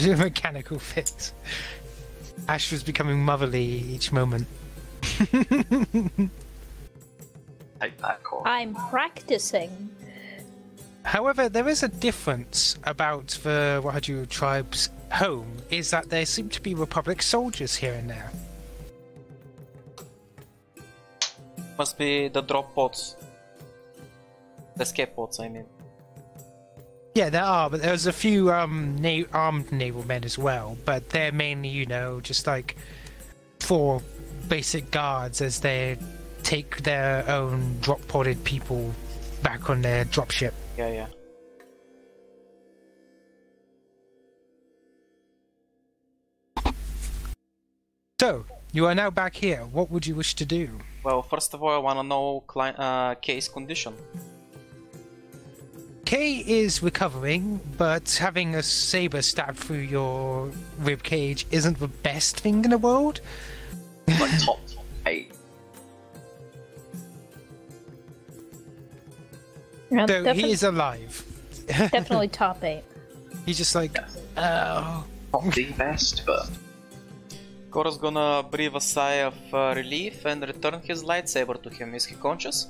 mechanical fix. Astrid's becoming motherly each moment. Take that, Cor. I'm practicing. However, there is a difference about the Wahaju tribe's home, is that there seem to be Republic soldiers here and there. Must be the drop pods. The escape pods, I mean. Yeah, there are, but there's a few armed naval men as well, but they're mainly, you know, just like for basic guards as they take their own drop-podded people back on their dropship. Yeah, yeah. So, you are now back here. What would you wish to do? Well, first of all, I wanna know Kay's condition. Kay is recovering, but having a saber stabbed through your rib cage isn't the best thing in the world. Like top 8. So he is alive. Definitely top 8. He's just like, oh. Not the best, but Cora's gonna breathe a sigh of relief and return his lightsaber to him. Is he conscious?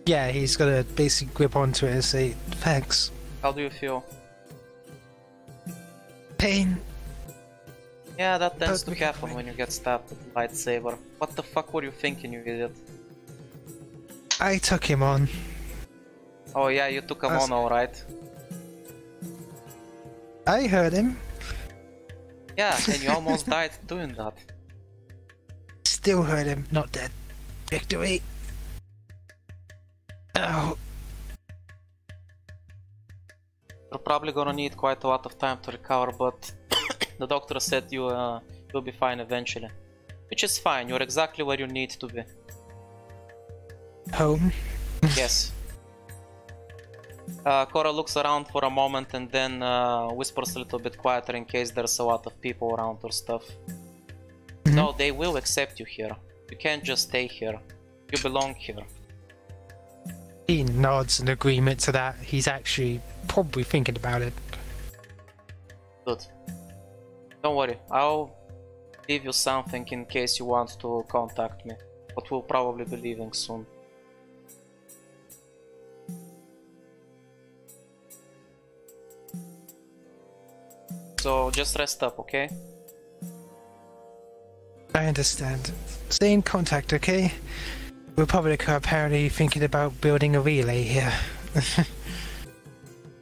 Yeah, he's gonna basically grip onto it and say, thanks. How do you feel? Pain. Yeah, that tends to But- happen when you get stabbed with a lightsaber. What the fuck were you thinking, you idiot? I took him on. Oh yeah, you took him That's- on alright. I heard him. Yeah, and you almost died doing that. Still heard him. Not dead. Victory. Oh. You're probably gonna need quite a lot of time to recover, but the doctor said you'll be fine eventually. Which is fine, you're exactly where you need to be. Home. Yes. Cora looks around for a moment and then whispers a little bit quieter in case there's a lot of people around or stuff. No, they will accept you here. You can't just stay here. You belong here. He nods in agreement to that. He's actually probably thinking about it. Good. Don't worry, I'll leave you something in case you want to contact me. But we'll probably be leaving soon. So just rest up, okay? I understand. Stay in contact, okay? Republic are apparently thinking about building a relay here.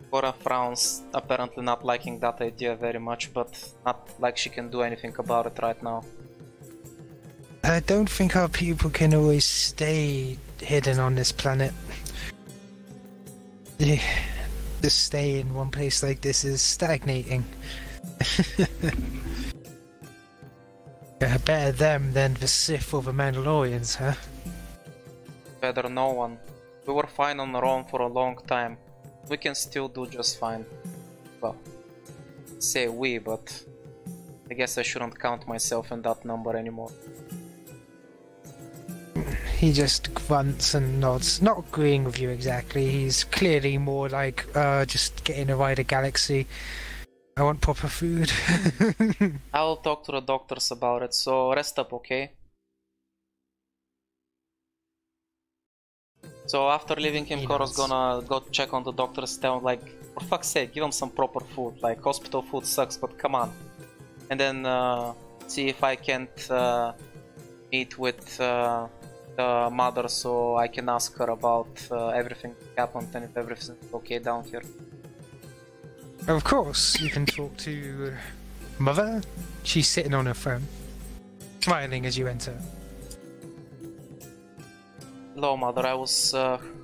Cora frowns, apparently not liking that idea very much, but not like she can do anything about it right now. I don't think our people can always stay hidden on this planet. Just stay in one place like this is stagnating. Better them than the Sith or the Mandalorians, huh? Better no one. We were fine on our own for a long time. We can still do just fine. Well, say we, but I guess I shouldn't count myself in that number anymore. He just grunts and nods, not agreeing with you exactly. He's clearly more like, just getting a wider galaxy. I want proper food. I'll talk to the doctors about it, so rest up, okay? So after leaving him, Cora's gonna go check on the doctor's, tell him, like, for fuck's sake, give him some proper food. Like, hospital food sucks, but come on. And then see if I can't meet with the mother so I can ask her about everything that happened and if everything's okay down here. Of course, you can talk to Mother. She's sitting on her phone, smiling as you enter. Hello, Mother. I was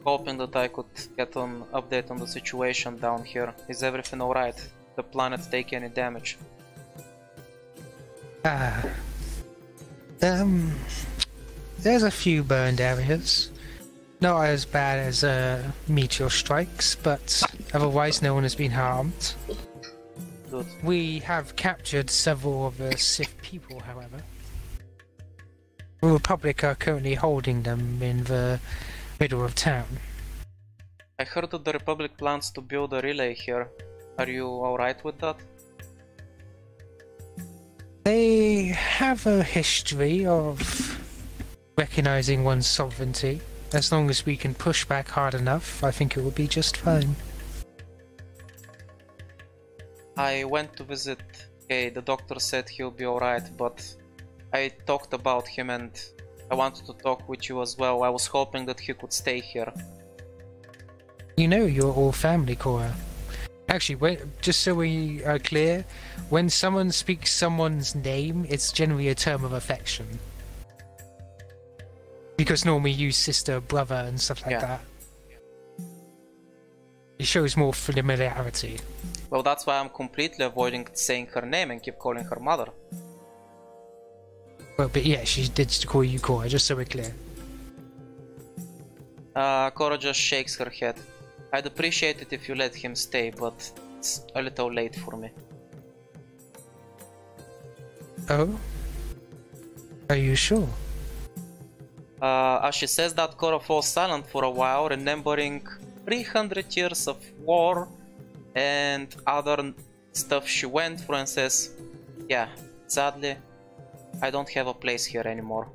hoping that I could get an update on the situation down here. Is everything alright? The planet take any damage? There's a few burned areas. Not as bad as meteor strikes, but otherwise no one has been harmed. Good. We have captured several of the Sith people, however. The Republic are currently holding them in the middle of town. I heard that the Republic plans to build a relay here. Are you alright with that? They have a history of recognizing one's sovereignty. As long as we can push back hard enough, I think it will be just fine. I went to visit Kay. The doctor said he'll be alright, but I talked about him and I wanted to talk with you as well. I was hoping that he could stay here. You know you're all family, Cora. Actually, just so we are clear, when someone speaks someone's name, it's generally a term of affection. Because normally you use sister, brother, and stuff like that. It shows more familiarity. Well, that's why I'm completely avoiding saying her name and keep calling her mother. Well, but yeah, she did call you Cora, just so we're clear. Cora just shakes her head. I'd appreciate it if you let him stay, but it's a little late for me. Oh? Are you sure? As she says that, Cora falls silent for a while, remembering 300 years of war and other stuff she went through, and says, yeah, sadly, I don't have a place here anymore.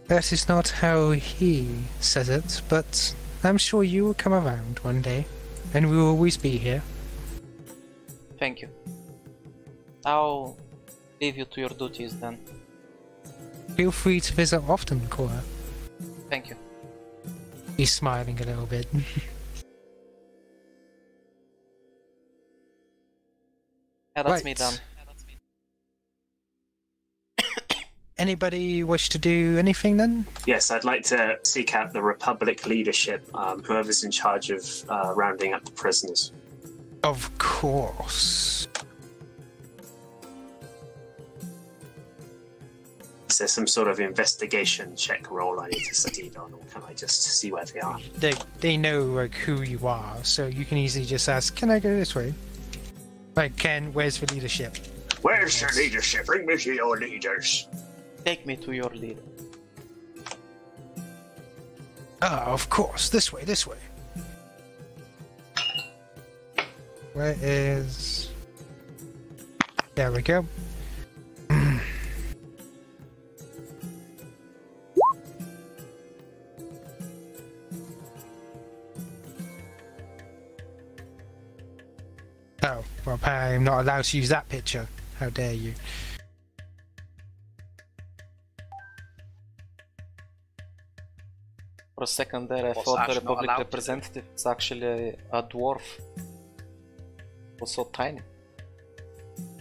That is not how he says it, but I'm sure you will come around one day, and we will always be here. Thank you. I'll leave you to your duties then. Feel free to visit often, Cora. Thank you. He's smiling a little bit. Yeah, that's me done. Anybody wish to do anything then? Yes, I'd like to seek out the Republic leadership, whoever's in charge of rounding up the prisoners. Of course. Is there some sort of investigation check roll I need to succeed on, or can I just see where they are? They know like who you are, so you can easily just ask, can I go this way? Like, Ken, where's the leadership? Where's the leadership? Bring me to your leaders. Take me to your leader. Ah, of course. This way, this way. Where is... There we go. Oh, well, I'm not allowed to use that picture. How dare you. For a second there, I thought the Republic representative is actually a dwarf. It was so tiny.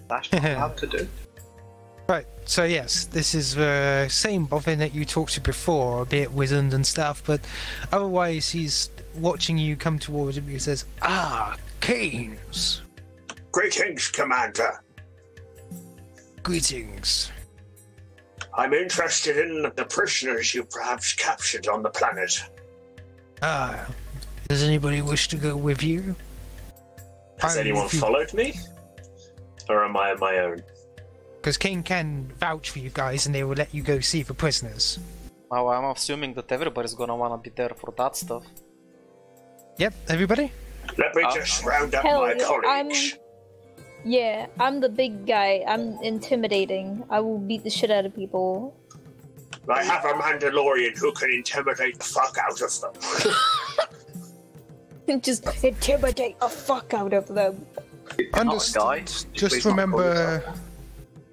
That's not allowed to do. Right, so yes, this is the same boffin that you talked to before, a bit wizened and stuff, but otherwise he's watching you come towards him. He says, "Ah, Kains! Greetings, Commander. Greetings. I'm interested in the prisoners you perhaps captured on the planet. Ah, does anybody wish to go with you? Has anyone followed me? Or am I on my own? Because King can vouch for you guys and they will let you go see the prisoners. Well, I'm assuming that everybody's gonna wanna be there for that stuff. Yep, everybody? Let me just round up my colleagues. I'm the big guy. I'm intimidating. I will beat the shit out of people. I have a Mandalorian who can intimidate the fuck out of them. Just intimidate the fuck out of them. Understood. Just remember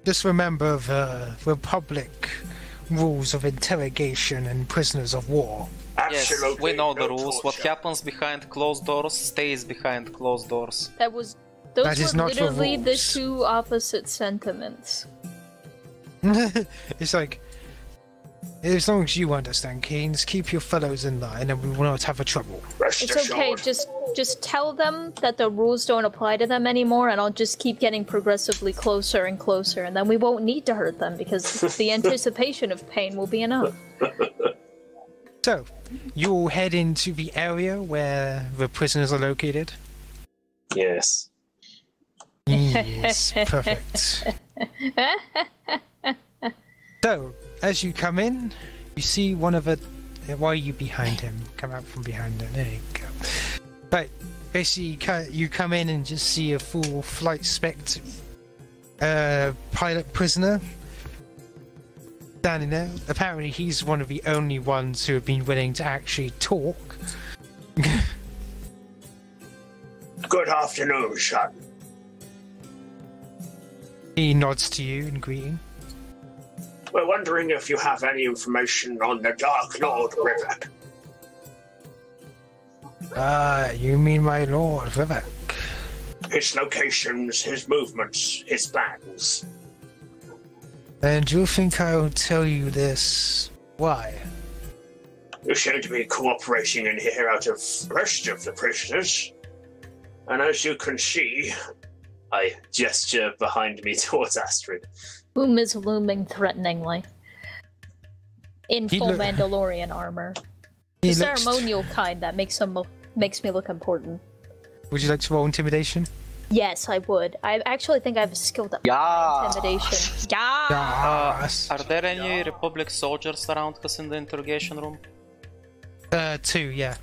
the Republic rules of interrogation and prisoners of war. Absolutely. Yes, we know the no rules. torture. What happens behind closed doors stays behind closed doors. Those That is were not the literally the rules. two opposite sentiments. It's like, as long as you understand, Kains, keep your fellows in line and we will not have a trouble. Rest It's okay, assured. just tell them that the rules don't apply to them anymore, and I'll just keep getting progressively closer and closer, and then we won't need to hurt them, because the anticipation of pain will be enough. So, you'll head into the area where the prisoners are located? Yes. Yes, perfect. So, as you come in, you see one of the... Why are you behind him? Come out from behind him. There you go. Right, basically, you come in and just see a full flight spec pilot prisoner standing there. Apparently he's one of the only ones who have been willing to actually talk. Good afternoon, son. He nods to you in greeting. We're wondering if you have any information on the Dark Lord River. You mean my Lord Vivek? His locations, his movements, his plans. And you think I'll tell you this? Why? You seem to be cooperating in here out of rest of the prisoners. And as you can see, I gesture behind me towards Astrid. Boom is looming threateningly. In full Mandalorian armor. The ceremonial kind that makes me look important. Would you like to roll intimidation? Yes, I would. I actually think I have a skill that intimidation. Yes. Are there any Republic soldiers around us in the interrogation room? 2, yeah.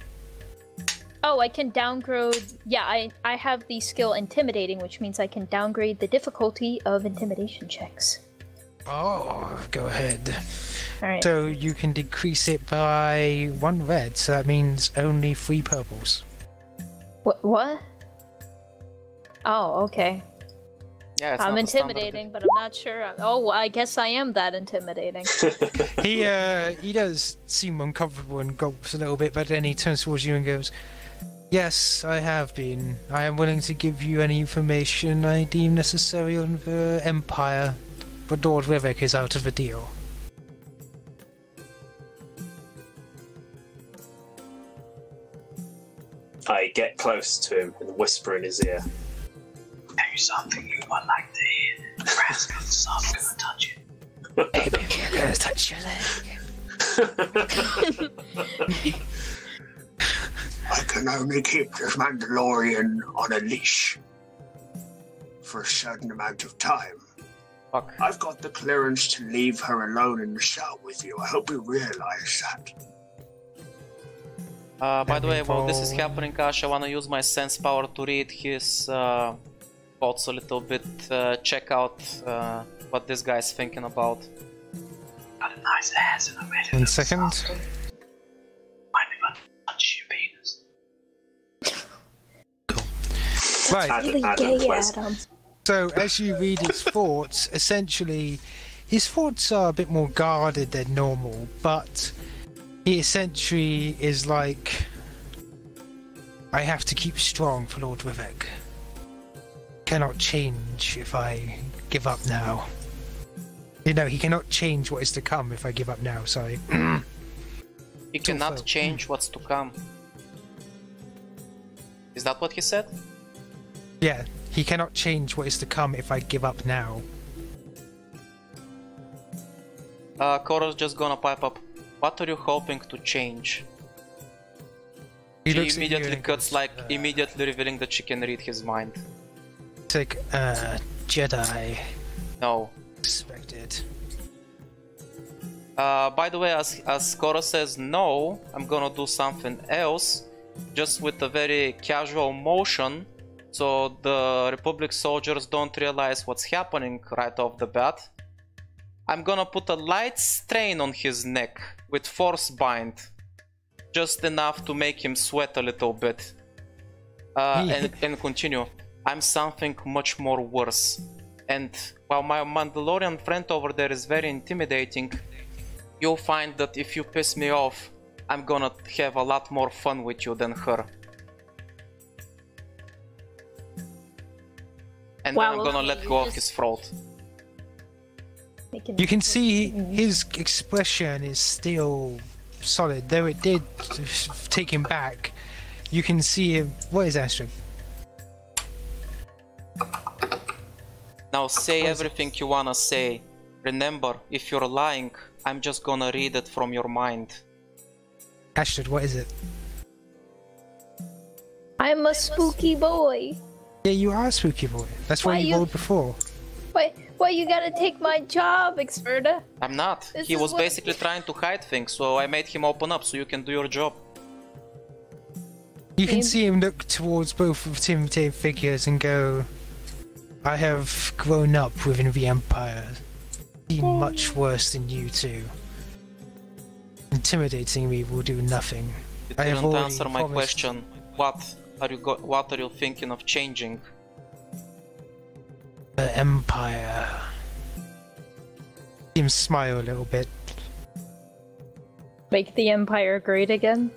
Oh, I can downgrade. Yeah, I have the skill intimidating, which means I can downgrade the difficulty of intimidation checks. Oh, go ahead. Alright. So you can decrease it by 1 red, so that means only 3 purples. What? Oh, okay. Yeah, it's I'm not intimidating, but I'm not sure. Oh, I guess I am that intimidating. He does seem uncomfortable and gulps a little bit, but then he turns towards you and goes, "Yes, I have been. I am willing to give you any information I deem necessary on the Empire, but Lord Rivik is out of the deal." I get close to him and whisper in his ear. Tell you something you might like to hear. Rascal, so I'm gonna touch it. Baby, you're gonna touch your leg. I can only keep this Mandalorian on a leash for a certain amount of time. Fuck. I've got the clearance to leave her alone in the cell with you. I hope you realize that. By the way, while this is happening, Ash, I wanna use my sense power to read his thoughts a little bit, check out what this guy's thinking about. Got a nice ass and I made it. 1 second. Mind if I touch your penis? Right. Really gay, Adam. So as you read his thoughts, essentially, his thoughts are a bit more guarded than normal, but he essentially is like, I have to keep strong for Lord Rivik. Cannot change if I give up now. You know, he cannot change what is to come if I give up now, sorry. He cannot change what's to come. Is that what he said? Yeah, he cannot change what is to come if I give up now. Kora's just gonna pipe up. What are you hoping to change? He She looks at you immediately and cuts, goes, like, immediately revealing that she can read his mind. It's like, Jedi. No. Expected. By the way, as Kora says no, I'm gonna do something else, just with a very casual motion, so the Republic soldiers don't realize what's happening right off the bat. I'm gonna put a light strain on his neck with force bind, just enough to make him sweat a little bit. And continue. I'm something much more worse. And while my Mandalorian friend over there is very intimidating, you'll find that if you piss me off, I'm gonna have a lot more fun with you than her. And then I'm gonna let go of his throat. You can see his expression is still solid, though it did take him back. You can see him. What is Astrid? Now say everything you wanna say. Remember, if you're lying, I'm just gonna read it from your mind. Astrid, what is it? I'm a spooky boy. Yeah, you are a spooky boy. That's why you rolled before. Why you gotta take my job, Experta? I'm not. He was basically trying to hide things, so I made him open up so you can do your job. You can see him look towards both of the intimidating figures and go, I have grown up within the Empire. Seen much worse than you two. Intimidating me will do nothing. You I have didn't already answer my promised- question. What are you thinking of changing? The Empire. See him smile a little bit. Make the Empire great again.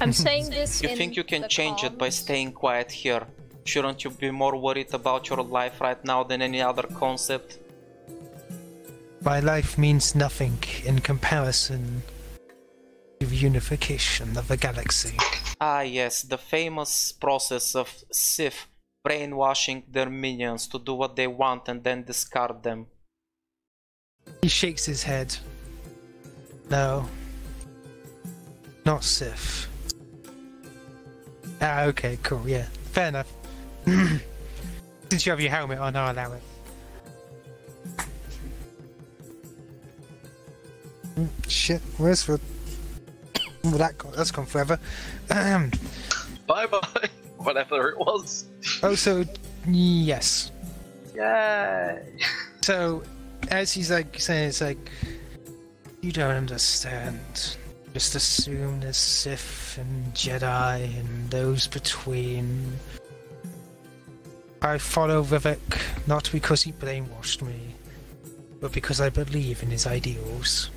I'm saying this. You in think you can the change it by comms. staying quiet here? Shouldn't you be more worried about your life right now than any other concept? My life means nothing in comparison to the unification of the galaxy. Ah yes, the famous process of Sith brainwashing their minions to do what they want and then discard them. He shakes his head. No. Not Sith. Ah, okay, cool, yeah. Fair enough. Since you have your helmet on, I'll allow it. Shit, where's the... Well, that's gone forever. Bye bye. Whatever it was. Oh, so... Yes. Yay. So, as he's like saying, it's like... You don't understand. Just assume there's Sith and Jedi and those between. I follow Vivek not because he brainwashed me, but because I believe in his ideals.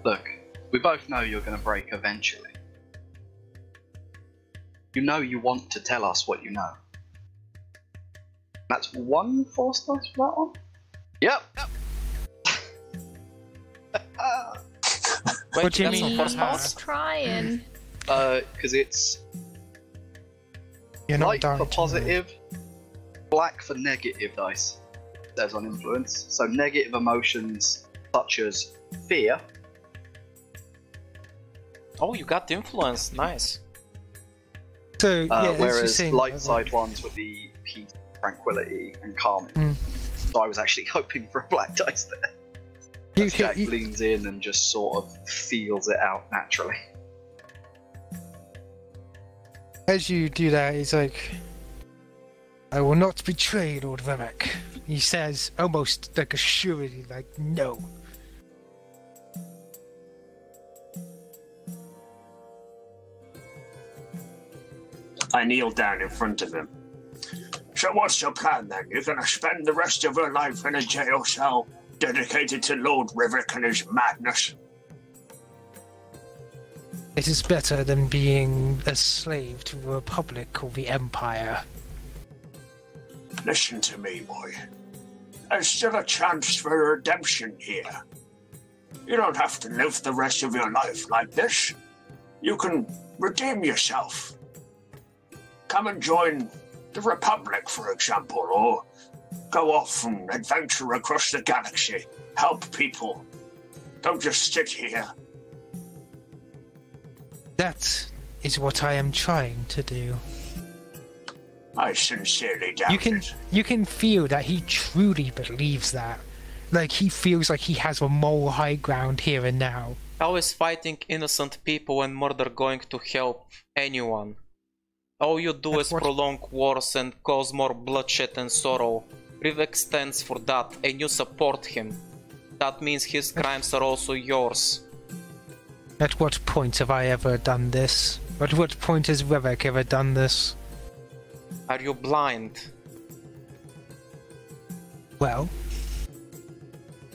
Look, we both know you're going to break eventually. You know you want to tell us what you know. That's 1 4 stars for that one? Yep! Wait, What do you that's mean? on first pass? Trying. Because it's You're not light dying for to know. positive, black for negative dice. There's on influence. So negative emotions such as fear. Oh, you got the influence, nice. So, yeah, as you're Whereas saying, light side ones would be peace, tranquility, and calming. Mm. So I was actually hoping for a black dice there. you, As Jack you, leans in and just sort of feels it out naturally. as you do that, he's like, I will not betray Lord Vivek. He says, almost like assuredly, like, no. I kneel down in front of him. So what's your plan then? You're gonna spend the rest of your life in a jail cell dedicated to Lord Rivik and his madness? It is better than being a slave to the Republic or the Empire. Listen to me, boy. There's still a chance for redemption here. You don't have to live the rest of your life like this. You can redeem yourself. Come and join the Republic, for example, or go off and adventure across the galaxy. Help people. Don't just sit here. That is what I am trying to do. I sincerely doubt it. You can feel that he truly believes that. Like, he feels like he has a moral high ground here and now. How is fighting innocent people and murder going to help anyone? All you do That's is what- prolong wars and cause more bloodshed and sorrow. Rivik stands for that, and you support him. That means his crimes are also yours. At what point have I ever done this? At what point has Vivek ever done this? Are you blind? Well...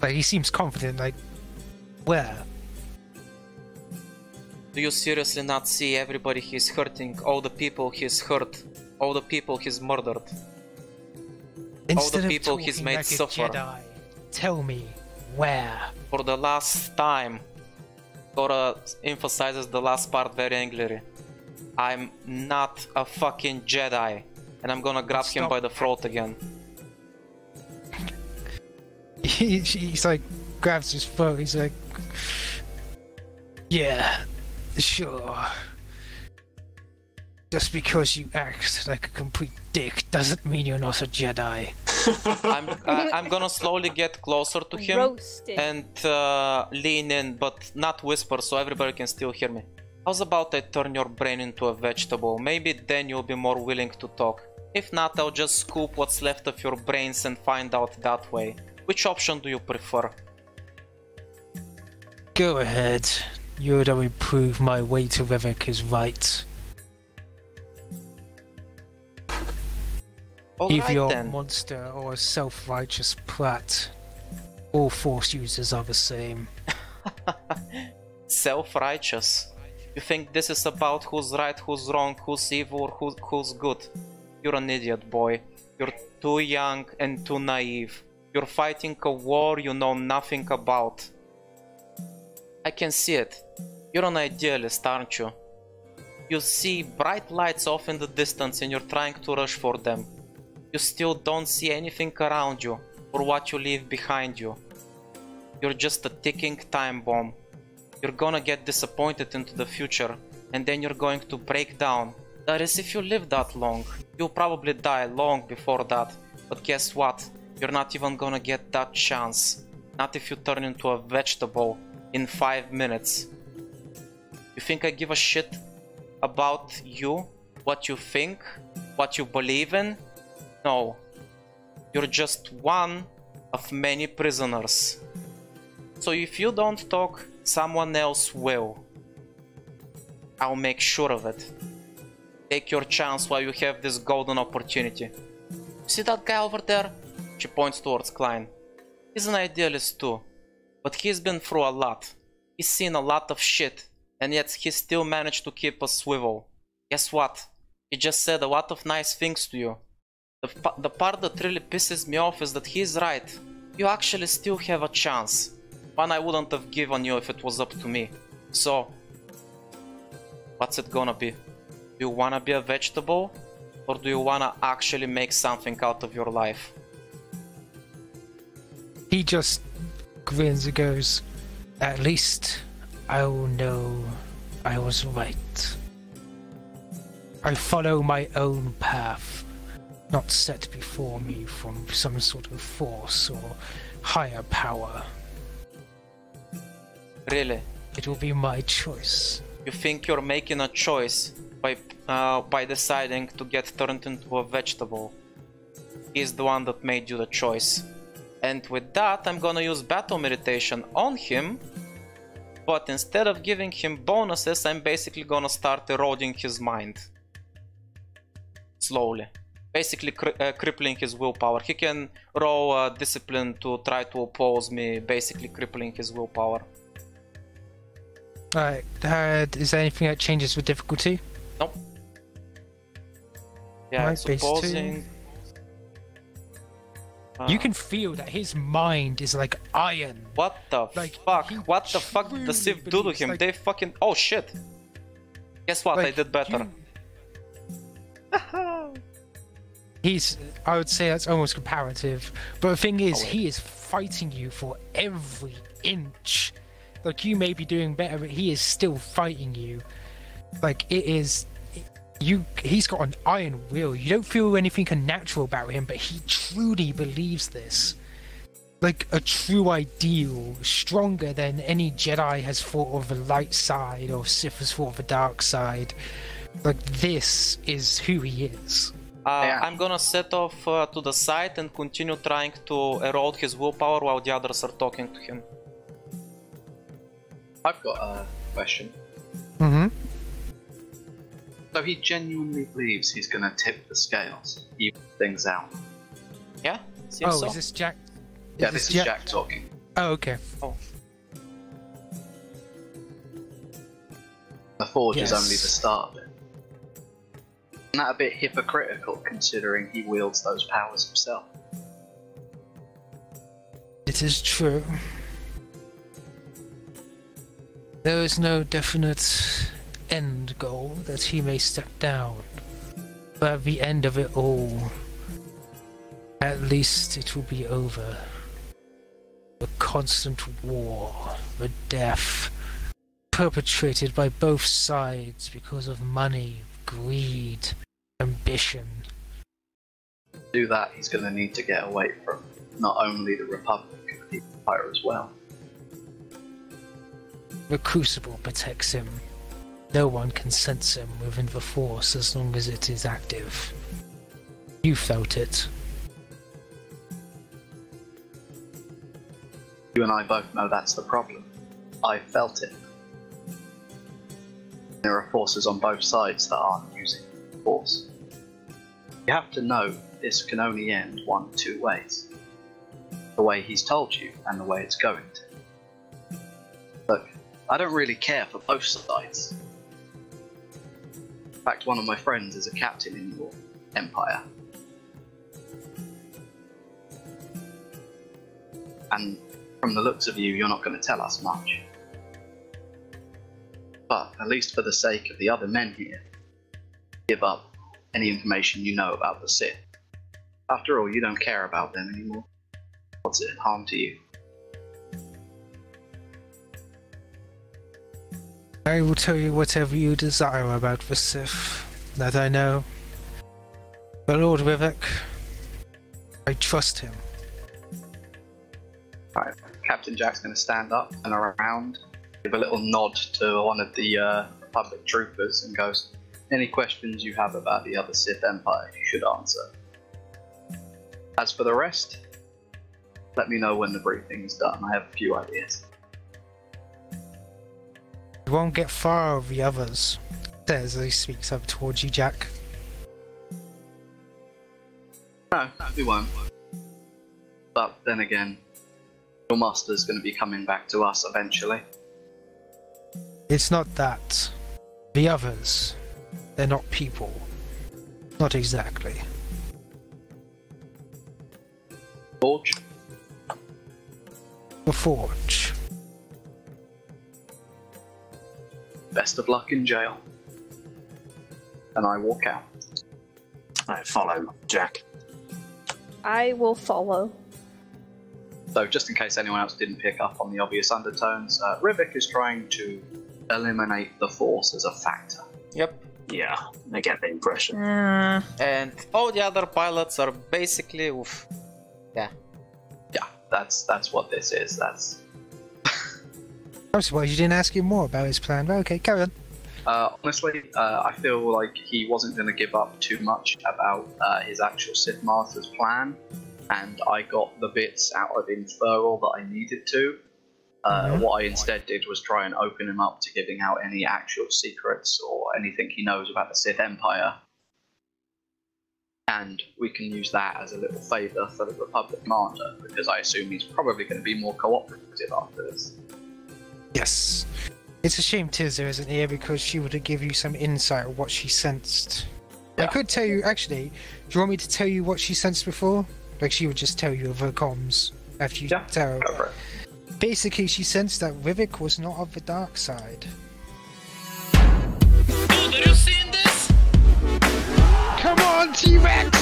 Like, he seems confident, like... Where? Do you seriously not see everybody he's hurting, all the people he's hurt, all the people he's murdered? Instead of people he's talking made like a suffer. Jedi, tell me, where? For the last time, Cora emphasizes the last part very angrily. I'm not a fucking Jedi, and I'm gonna grab him Stop. by the throat again. He's like, grabs his throat, he's like... Yeah, sure. Just because you act like a complete dick doesn't mean you're not a Jedi. I'm gonna slowly get closer to him Roasted. and lean in, but not whisper so everybody can still hear me. How's about I turn your brain into a vegetable? Maybe then you'll be more willing to talk. If not, I'll just scoop what's left of your brains and find out that way. Which option do you prefer? Go ahead. You would only prove my way to Revok is right. Either you're a monster or a self-righteous prat. All Force users are the same. Self-righteous? You think this is about who's right, who's wrong, who's evil, or who's good? You're an idiot, boy. You're too young and too naive. You're fighting a war you know nothing about. I can see it. You're an idealist, aren't you? You see bright lights off in the distance and you're trying to rush for them. You still don't see anything around you or what you leave behind you. You're just a ticking time bomb. You're gonna get disappointed into the future and then you're going to break down. That is, if you live that long. You'll probably die long before that. But guess what? You're not even gonna get that chance. Not if you turn into a vegetable in 5 minutes. You think I give a shit about you? What you think? What you believe in? No. You're just one of many prisoners. So if you don't talk, someone else will. I'll make sure of it. Take your chance while you have this golden opportunity. See that guy over there? She points towards Klein. He's an idealist too, but he's been through a lot. He's seen a lot of shit, and yet he still managed to keep a swivel. Guess what? He just said a lot of nice things to you. The part that really pisses me off is that he's right. You actually still have a chance. One I wouldn't have given you if it was up to me. So, what's it gonna be? Do you wanna be a vegetable? Or do you wanna actually make something out of your life? He just grins and goes, at least I'll know I was right. I follow my own path, not set before me from some sort of force or higher power. Really? It will be my choice. You think you're making a choice by deciding to get turned into a vegetable? He's the one that made you the choice. And with that, I'm gonna use battle meditation on him. But instead of giving him bonuses, I'm basically gonna start eroding his mind. Slowly. Basically crippling his willpower. He can roll discipline to try to oppose me, basically crippling his willpower. Alright, is there anything that changes with difficulty? Nope. Yeah, Right, supposing... You can feel that his mind is like iron. What the fuck? What the fuck did the Sith do to him? They fucking... Oh shit! Guess what? I did better. I would say that's almost comparative. But the thing is, he is fighting you for every inch. Like, you may be doing better, but he is still fighting you. Like, it is... He's got an iron will. You don't feel anything unnatural about him, but he truly believes this. Like a true ideal, stronger than any Jedi has thought of the light side or Sith has thought of the dark side. Like, this is who he is. I'm gonna set off to the side and continue trying to erode his willpower while the others are talking to him. I've got a question. Mm-hmm. So he genuinely believes he's gonna tip the scales, even things out. Yeah? Seems so. Is this Jack? Yeah, this is Jack talking. Oh, okay. Oh. The Forge is only the start of it. Isn't that a bit hypocritical, considering he wields those powers himself? It is true. There is no definite end goal that he may step down, but at the end of it all, at least it will be over. The constant war, the death, perpetrated by both sides because of money, greed, ambition. To do that, he's going to need to get away from not only the Republic, but the Empire as well. The Crucible protects him. No one can sense him within the Force as long as it is active. You felt it. You and I both know that's the problem. I felt it. There are forces on both sides that aren't using the Force. You have to know this can only end one of two ways. The way he's told you, and the way it's going to. Look, I don't really care for both sides. In fact, one of my friends is a captain in your empire. And from the looks of you, you're not going to tell us much. But, at least for the sake of the other men here, give up any information you know about the Sith. After all, you don't care about them anymore. What's it harm to you? I will tell you whatever you desire about the Sith, that I know. But Lord Rivik, I trust him. Right, Captain Jack's going to stand up and around, give a little nod to one of the Republic troopers and goes, any questions you have about the other Sith Empire, you should answer. As for the rest, let me know when the briefing is done. I have a few ideas. You won't get far with the others, says as he speaks up towards you, Jack. No, we won't. But then again, your master's going to be coming back to us eventually. It's not that. The others, they're not people. Not exactly. Forge? The Forge. Best of luck in jail. And I walk out. I follow Jack. I will follow. So just in case anyone else didn't pick up on the obvious undertones, Rivik is trying to eliminate the Force as a factor. Yep. Yeah, I get the impression. And all the other pilots are basically oof. Yeah. Yeah, that's what this is. That's. I'm surprised you didn't ask him more about his plan, but okay, carry on. Honestly, I feel like he wasn't going to give up too much about his actual Sith Master's plan, and I got the bits out of inferral that I needed to. What I instead did was try and open him up to giving out any actual secrets or anything he knows about the Sith Empire. And we can use that as a little favour for the Republic commander, because I assume he's probably going to be more cooperative after this. Yes. It's a shame Tizza isn't here because she would have given you some insight of what she sensed. Yeah. I could tell you, actually, do you want me to tell you what she sensed before? Like she would just tell you of her comms after you tell her. Go for it. Basically, she sensed that Rivik was not of the dark side. Dude, are you seeing this? Come on, T-Rex!